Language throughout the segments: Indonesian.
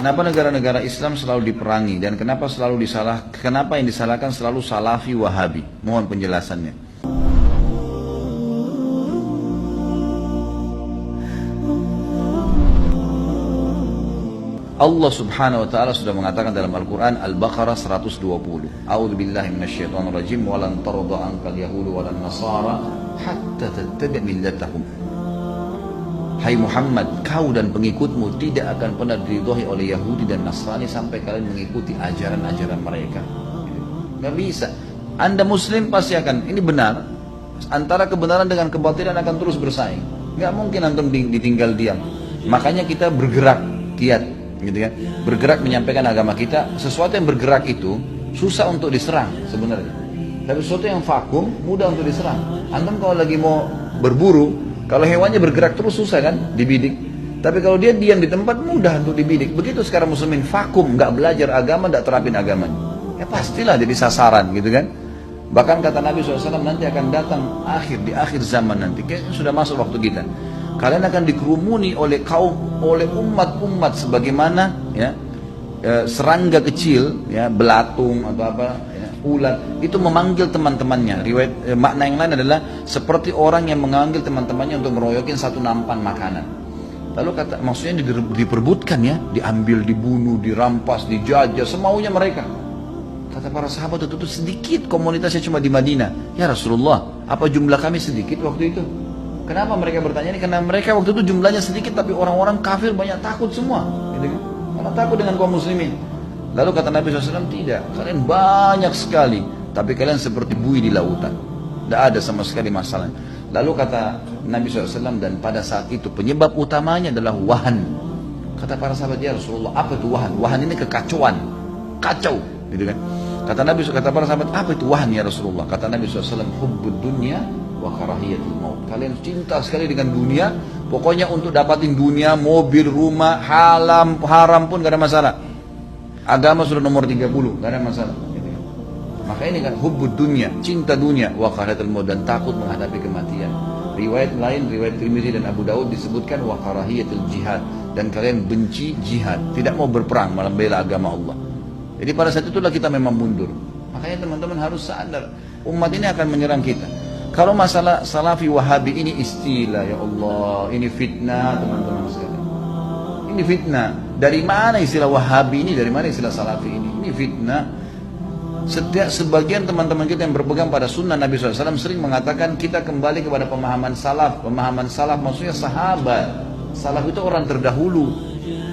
Kenapa negara-negara Islam selalu diperangi dan kenapa yang disalahkan selalu Salafi Wahabi? Mohon penjelasannya. Allah Subhanahu wa taala sudah mengatakan dalam Al-Qur'an Al-Baqarah 120. A'udzubillahi minasyaitonirrajim wa lan tarda ankal yahudu wa lan nasara hatta tattabi' millatahum. Hai Muhammad, kau dan pengikutmu tidak akan pernah diridhoi oleh Yahudi dan Nasrani sampai kalian mengikuti ajaran-ajaran mereka. Gak bisa. Anda Muslim pasti akan, ini benar. Antara kebenaran dengan kebatilan akan terus bersaing. Gak mungkin antum ditinggal diam. Makanya kita bergerak, giat, gitu kan? Bergerak menyampaikan agama kita. Sesuatu yang bergerak itu susah untuk diserang sebenarnya. Tapi sesuatu yang vakum mudah untuk diserang. Antum kalau lagi mau berburu, kalau hewannya bergerak terus susah kan dibidik. Tapi kalau dia diam di tempat mudah untuk dibidik. Begitu sekarang muslimin vakum, nggak belajar agama, nggak terapin agamanya. Ya pastilah jadi sasaran gitu kan. Bahkan kata Nabi SAW nanti akan datang di akhir zaman nanti. Kayaknya sudah masuk waktu kita. Kalian akan dikerumuni oleh umat-umat sebagaimana ya serangga kecil ya, belatung atau apa ya, ulat itu memanggil teman-temannya. Riwayat makna yang lain adalah seperti orang yang memanggil teman-temannya untuk meroyokin satu nampan makanan. Lalu kata maksudnya diperbutkan ya, diambil, dibunuh, dirampas, dijajah semaunya mereka. Kata para sahabat itu sedikit komunitasnya cuma di Madinah. Ya Rasulullah, apa jumlah kami sedikit waktu itu? Kenapa mereka bertanya ini? Karena mereka waktu itu jumlahnya sedikit tapi orang-orang kafir banyak takut semua, gitu kan? Karena takut dengan kaum muslimin. Lalu kata Nabi SAW, tidak, kalian banyak sekali, tapi kalian seperti buih di lautan. Tidak ada sama sekali masalah. Lalu kata Nabi SAW, dan pada saat itu penyebab utamanya adalah wahan. Kata para sahabat, ya Rasulullah, apa itu wahan? Wahan ini kekacauan, kacau, gitu kan? Kata para sahabat, apa itu wahan ya Rasulullah? Kata Nabi SAW, hubbud dunya wa karahiyatul maut. Kalian cinta sekali dengan dunia, pokoknya untuk dapatin dunia, mobil, rumah, haram pun gak ada masalah. Agama sudah nomor 30, gak ada masalah. Maka ini kan hubbud dunya, cinta dunia, wa karahiyatul maut, dan takut menghadapi kematian. Riwayat lain, riwayat Tirmidzi dan Abu Daud disebutkan wa karahiyatul jihad, dan kalian benci jihad, tidak mau berperang membela agama Allah. Jadi pada saat itulah kita memang mundur. Makanya teman-teman harus sadar, umat ini akan menyerang kita. Kalau masalah Salafi Wahabi ini istilah, ya Allah, ini fitnah teman-teman sekalian. Ini fitnah. Dari mana istilah Wahabi ini? Dari mana istilah Salafi ini? Ini fitnah. Sebagian teman-teman kita yang berpegang pada sunnah Nabi SAW sering mengatakan kita kembali kepada pemahaman salaf. Pemahaman salaf maksudnya sahabat. Salaf itu orang terdahulu.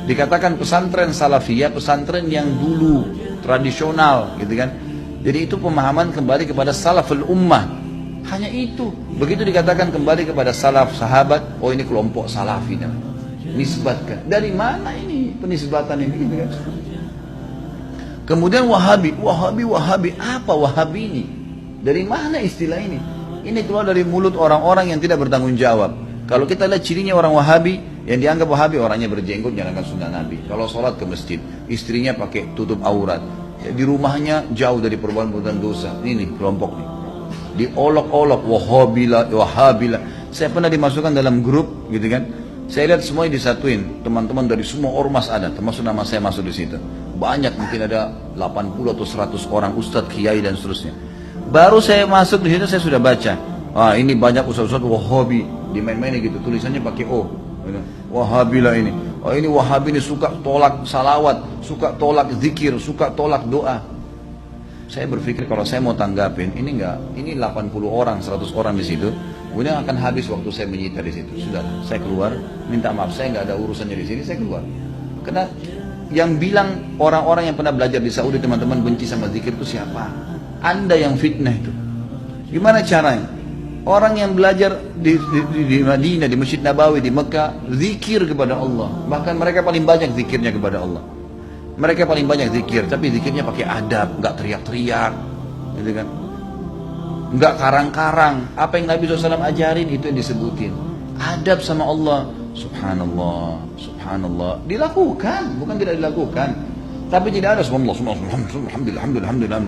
Dikatakan pesantren salafiyah, pesantren yang dulu, tradisional gitu kan. Jadi itu pemahaman kembali kepada salaful ummah. Hanya itu. Begitu dikatakan kembali kepada salaf sahabat, oh ini kelompok salafi namanya. Nisbatkan. Dari mana ini penisbatan ini gitu kan? Kemudian Wahabi. Apa Wahabi ini? Dari mana istilah ini? Ini keluar dari mulut orang-orang yang tidak bertanggung jawab. Kalau kita lihat cirinya orang Wahabi, yang dianggap Wahabi orangnya berjenggot, jalankan sunnah Nabi. Kalau sholat ke masjid, istrinya pakai tutup aurat. Ya, di rumahnya jauh dari perbuatan dosa. Ini kelompok ini. Diolok-olok Wahabila. Saya pernah dimasukkan dalam grup, gitu kan? Saya lihat semuanya disatuin. Teman-teman dari semua ormas ada, termasuk nama saya masuk di situ. Banyak, mungkin ada 80 atau 100 orang ustadz, kiai dan seterusnya. Baru saya masuk di situ saya sudah baca. Ah, ini banyak ustadz-ustadz Wahabi, dimain-mainin gitu, tulisannya pakai O. Wahabilah ini. Oh ini Wahabi ini suka tolak salawat, suka tolak zikir, suka tolak doa. Saya berpikir kalau saya mau tanggapin, ini 80 orang, 100 orang di situ, kemudian akan habis waktu saya menyita di situ. Sudah, saya keluar, minta maaf, saya nggak ada urusannya di sini, saya keluar. Karena yang bilang orang-orang yang pernah belajar di Saudi teman-teman benci sama zikir itu siapa? Anda yang fitnah itu. Gimana caranya? Orang yang belajar di Madinah, di Masjid Nabawi, di Mekah, zikir kepada Allah. Bahkan mereka paling banyak zikirnya kepada Allah. Mereka paling banyak zikir, tapi zikirnya pakai adab, nggak teriak-teriak, gitu kan? Nggak karang-karang. Apa yang Nabi SAW ajarin itu yang disebutin. Adab sama Allah. Subhanallah, subhanallah. Dilakukan, bukan tidak dilakukan. Tapi tidak ada subhanallah, alhamdulillah.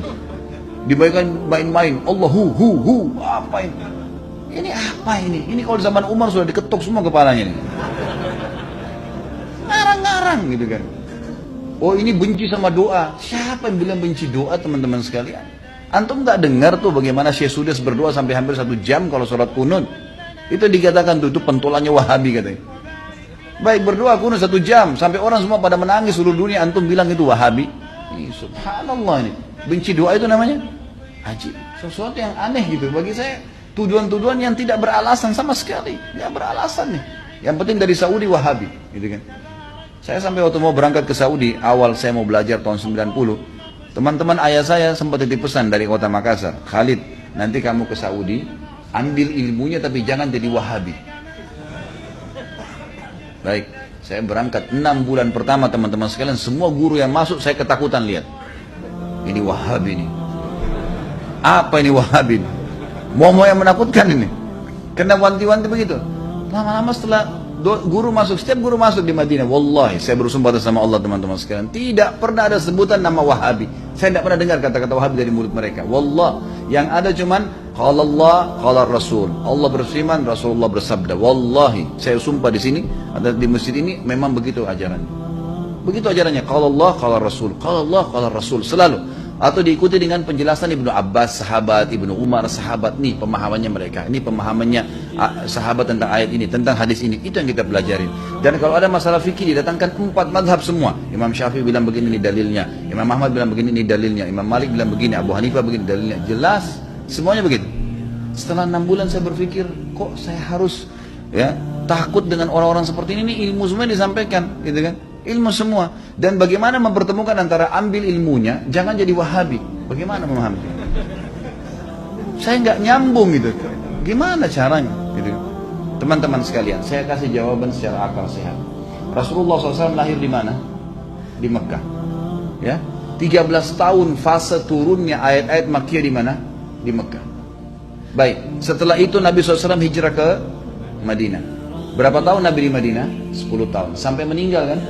Dibayangkan main-main, Allahu, apa ini? Ini apa ini? Ini kalau di zaman Umar sudah diketuk semua kepalanya nih. Ngarang-ngarang gitu kan. Oh ini benci sama doa. Siapa yang bilang benci doa teman-teman sekalian? Antum nggak dengar tuh bagaimana Syekh Sudes berdoa sampai hampir 1 jam kalau sholat kunut? Itu dikatakan tuh, itu pentolannya Wahabi katanya. Baik berdoa kunut 1 jam sampai orang semua pada menangis seluruh dunia, antum bilang itu Wahabi? Ini subhanallah ini. Benci doa itu namanya? Ajib. Sesuatu yang aneh gitu bagi saya. Tuduhan-tuduhan yang tidak beralasan sama sekali. Nggak beralasan nih. Yang penting dari Saudi Wahabi, gitu kan. Saya sampai waktu mau berangkat ke Saudi, awal saya mau belajar tahun 90, teman-teman ayah saya sempat titip pesan dari kota Makassar, Khalid, nanti kamu ke Saudi, ambil ilmunya tapi jangan jadi Wahabi. Baik, saya berangkat 6 bulan pertama teman-teman sekalian, semua guru yang masuk saya ketakutan lihat. Ini Wahabi nih. Apa ini Wahabi? Mau yang menakutkan ini. Kena wanti-wanti begitu. Lama-lama setelah guru masuk, setiap guru masuk di Madinah, wallahi saya bersumpah atas nama Allah teman-teman sekalian, tidak pernah ada sebutan nama Wahabi. Saya tidak pernah dengar kata-kata Wahabi dari mulut mereka. Wallah, yang ada cuman qala Allah, qala Rasul. Allah berfirman, Rasulullah bersabda. Wallahi, saya sumpah di sini, ada di masjid ini memang begitu ajarannya. Begitu ajarannya, qala Allah, qala Rasul, qala Allah, qala Rasul selalu. Atau diikuti dengan penjelasan Ibnu Abbas, sahabat, Ibnu Umar, sahabat. Nih pemahamannya mereka, ini pemahamannya sahabat tentang ayat ini, tentang hadis ini. Itu yang kita pelajarin. Dan kalau ada masalah fikih didatangkan 4 madhab semua. Imam Syafi'i bilang begini, ini dalilnya. Imam Ahmad bilang begini, ini dalilnya. Imam Malik bilang begini, Abu Hanifah begini, dalilnya. Jelas, semuanya begitu. Setelah 6 bulan saya berpikir, kok saya harus takut dengan orang-orang seperti ini ilmu semua disampaikan, gitu kan? Ilmu semua. Dan bagaimana mempertemukan antara ambil ilmunya, jangan jadi Wahabi. Bagaimana memahami? Saya nggak nyambung gitu. Gimana caranya? Gitu. Teman-teman sekalian, saya kasih jawaban secara akal sehat. Rasulullah SAW lahir di mana? Di Mekah. Ya, 13 tahun fase turunnya ayat-ayat Makkiyah di mana? Di Mekah. Baik, setelah itu Nabi SAW hijrah ke Madinah. Berapa tahun Nabi di Madinah? 10 tahun. Sampai meninggal kan?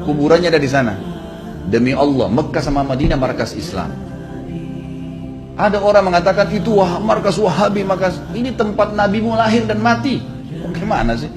Kuburannya ada di sana. Demi Allah, Mekah sama Madinah markas Islam. Ada orang mengatakan itu markas Wahabi, markas ini tempat Nabimu lahir dan mati. Bagaimana sih?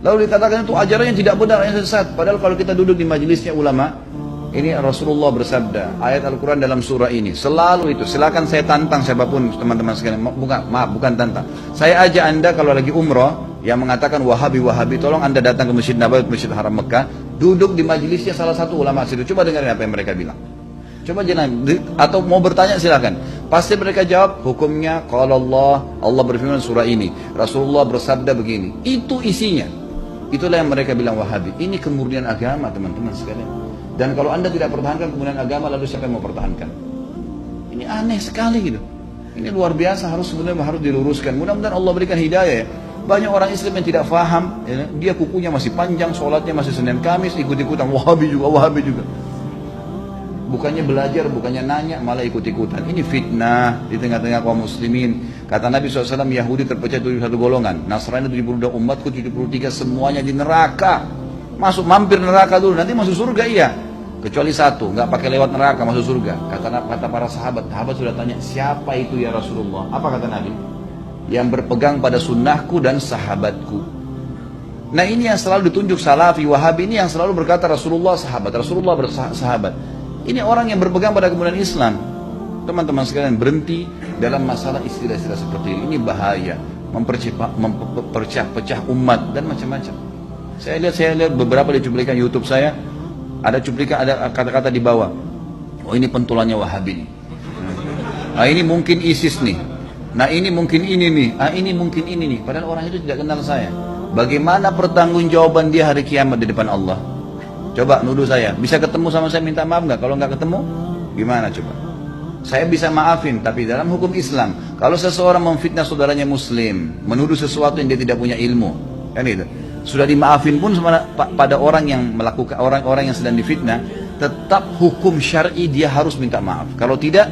Lalu dikatakan itu ajaran yang tidak benar, yang sesat. Padahal kalau kita duduk di majelisnya ulama, ini Rasulullah bersabda, ayat Al-Quran dalam surah ini selalu itu. Silakan saya tantang siapapun teman-teman sekalian. Bukan tantang. Saya ajak anda kalau lagi umrah yang mengatakan Wahabi, tolong anda datang ke Masjid Nabawi, Masjid Haram Mekah, duduk di majelisnya salah satu ulama situ. Coba dengarin apa yang mereka bilang. Coba jangan, atau mau bertanya silakan. Pasti mereka jawab hukumnya kalau Allah berfirman surah ini, Rasulullah bersabda begini. Itu isinya. Itulah yang mereka bilang Wahabi. Ini kemurnian agama teman-teman sekalian. Dan kalau anda tidak pertahankan kemurnian agama, lalu siapa yang mau pertahankan? Ini aneh sekali gitu. Ini luar biasa, harus diluruskan. Mudah-mudahan Allah berikan hidayah ya. Banyak orang Islam yang tidak faham, ya, dia kukunya masih panjang, sholatnya masih Senin Kamis, ikut-ikutan Wahabi juga. Bukannya belajar, bukannya nanya, malah ikut-ikutan. Ini fitnah di tengah-tengah kaum muslimin. Kata Nabi SAW, Yahudi terpecah 71 golongan, Nasrani 72, umatku 73, semuanya di neraka. Mampir neraka dulu, nanti masuk surga iya. Kecuali satu, nggak pakai lewat neraka masuk surga. Kata para sahabat sudah tanya, siapa itu ya Rasulullah? Apa kata Nabi? Yang berpegang pada sunnahku dan sahabatku. Nah ini yang selalu ditunjuk Salafi, Wahabi, ini yang selalu berkata Rasulullah bersahabat. Ini orang yang berpegang pada kemudian Islam. Teman-teman sekalian, berhenti dalam masalah istilah-istilah seperti ini. Ini bahaya, memperpecah umat dan macam-macam. Saya lihat beberapa di cuplikan YouTube saya, ada kata-kata di bawah. Oh ini pentulannya Wahabi. Nah ini mungkin ISIS nih. Nah ini mungkin ini nih, ini mungkin ini nih. Padahal orang itu tidak kenal saya. Bagaimana pertanggungjawaban dia hari kiamat di depan Allah? Coba nuduh saya. Bisa ketemu sama saya minta maaf nggak? Kalau nggak ketemu, gimana coba? Saya bisa maafin, tapi dalam hukum Islam, kalau seseorang memfitnah saudaranya Muslim, menuduh sesuatu yang dia tidak punya ilmu, kan itu, sudah dimaafin pun pada orang yang melakukan orang yang sedang difitnah, tetap hukum syar'i dia harus minta maaf. Kalau tidak,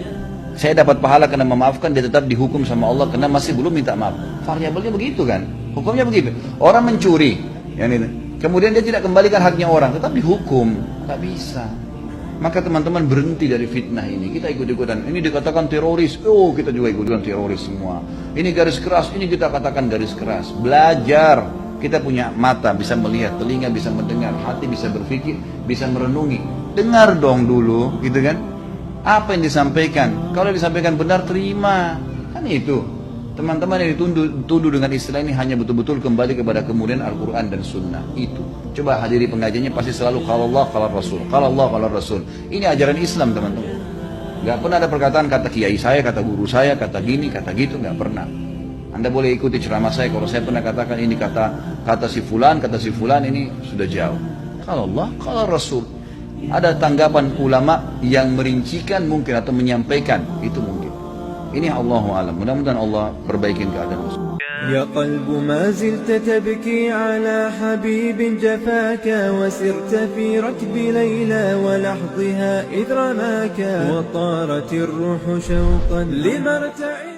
saya dapat pahala karena memaafkan, dia tetap dihukum sama Allah karena masih belum minta maaf. Variabelnya begitu kan? Hukumnya begitu. Orang mencuri, kemudian dia tidak kembalikan haknya orang, tetap dihukum. Nggak bisa. Maka teman-teman berhenti dari fitnah ini. Kita ikut-ikutan. Ini dikatakan teroris. Oh, kita juga ikutan teroris semua. Ini garis keras. Ini kita katakan garis keras. Belajar. Kita punya mata bisa melihat, telinga bisa mendengar, hati bisa berpikir, bisa merenungi. Dengar dong dulu, gitu kan? Apa yang disampaikan? Kalau disampaikan benar, terima. Kan itu. Teman-teman yang dituduh dengan istilah ini hanya betul-betul kembali kepada kemudian Al-Quran dan Sunnah. Itu. Coba hadiri pengajiannya pasti selalu kalau Allah, kalau Rasul. Kalau Allah, kalau Rasul. Ini ajaran Islam, teman-teman. Gak pernah ada perkataan kata kiai saya, kata guru saya, kata gini, kata gitu. Gak pernah. Anda boleh ikuti ceramah saya. Kalau saya pernah katakan ini kata si fulan, ini sudah jauh. Kalau Allah, kalau Rasul. Ada tanggapan ulama yang merincikan mungkin atau menyampaikan. Itu mungkin. Ini Allahu a'lam. Mudah-mudahan Allah perbaikin keadaan. يا قلب ما زلت تبكي على حبيب جفاك وسرت في ركب ليلى ولحظها إذ رماك وطارت الروح شوقا لمرتع